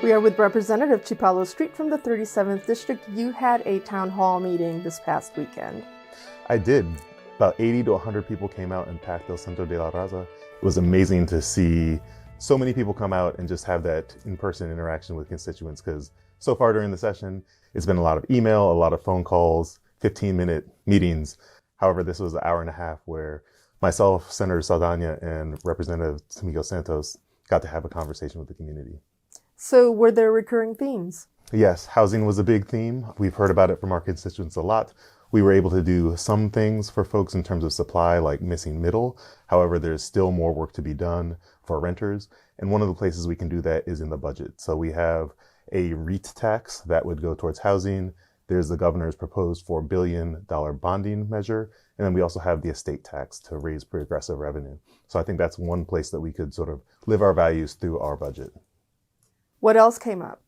We are with Representative Chipalo Street from the 37th District. You had a town hall meeting this past weekend. I did. About 80 to 100 people came out and packed El Centro de la Raza. It was amazing to see so many people come out and just have that in-person interaction with constituents, because so far during the session, it's been a lot of email, a lot of phone calls, 15-minute meetings. However, this was an hour and a half where myself, Senator Saldana, and Representative Tamiko Santos got to have a conversation with the community. So were there recurring themes? Yes, housing was a big theme. We've heard about it from our constituents a lot. We were able to do some things for folks in terms of supply, like missing middle. However, there's still more work to be done for renters. And one of the places we can do that is in the budget. So we have a REIT tax that would go towards housing. There's the governor's proposed $4 billion bonding measure. And then we also have the estate tax to raise progressive revenue. So I think that's one place that we could sort of live our values through our budget. What else came up?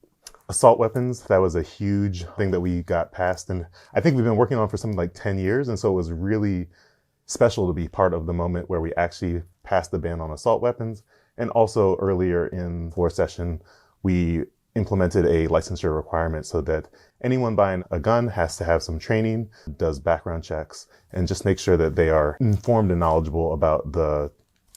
Assault weapons, that was a huge thing that we got passed. And I think we've been working on for something like 10 years. And so it was really special to be part of the moment where we actually passed the ban on assault weapons. And also earlier in the floor session, we implemented a licensure requirement so that anyone buying a gun has to have some training, does background checks, and just make sure that they are informed and knowledgeable about the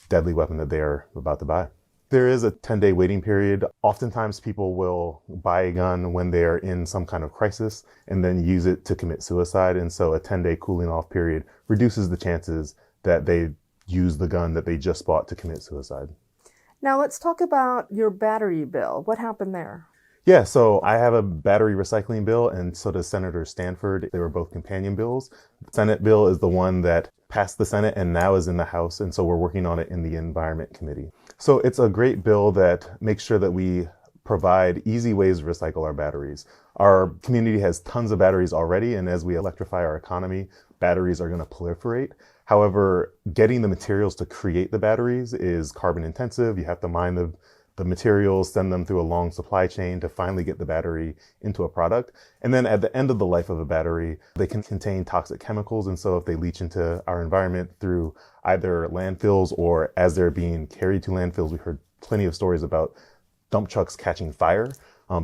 deadly weapon that they are about to buy. There is a 10-day waiting period. Oftentimes people will buy a gun when they are in some kind of crisis and then use it to commit suicide. And so a 10-day cooling off period reduces the chances that they use the gun that they just bought to commit suicide. Now let's talk about your battery bill. What happened there? Yeah, so I have a battery recycling bill, and so does Senator Stanford. They were both companion bills. The Senate bill is the one that passed the Senate and now is in the House, and so we're working on it in the Environment Committee. So it's a great bill that makes sure that we provide easy ways to recycle our batteries. Our community has tons of batteries already, and as we electrify our economy, batteries are going to proliferate. However, getting the materials to create the batteries is carbon intensive. You have to mine the materials, send them through a long supply chain to finally get the battery into a product. And then at the end of the life of a battery, they can contain toxic chemicals. And so if they leach into our environment through either landfills or as they're being carried to landfills, we heard plenty of stories about dump trucks catching fire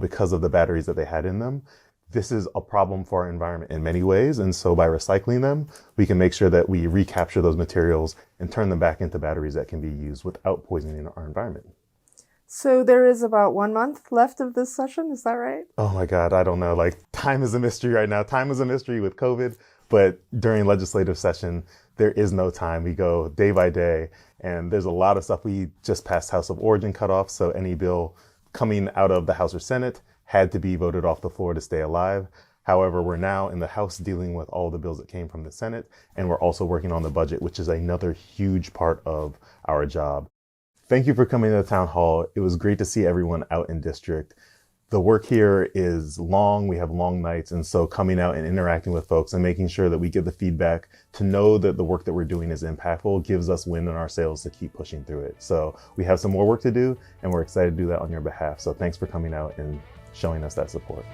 because of the batteries that they had in them. This is a problem for our environment in many ways. And so by recycling them, we can make sure that we recapture those materials and turn them back into batteries that can be used without poisoning our environment. So there is about 1 month left of this session, is that right? Oh my God, I don't know. Like, time is a mystery right now. Time is a mystery with COVID, but during legislative session, there is no time. We go day by day, and there's a lot of stuff. We just passed House of Origin cutoff, so any bill coming out of the House or Senate had to be voted off the floor to stay alive. However, we're now in the House dealing with all the bills that came from the Senate, and we're also working on the budget, which is another huge part of our job. Thank you for coming to the town hall. It was great to see everyone out in district. The work here is long. We have long nights. And so coming out and interacting with folks and making sure that we get the feedback to know that the work that we're doing is impactful gives us wind in our sails to keep pushing through it. So we have some more work to do, and we're excited to do that on your behalf. So thanks for coming out and showing us that support.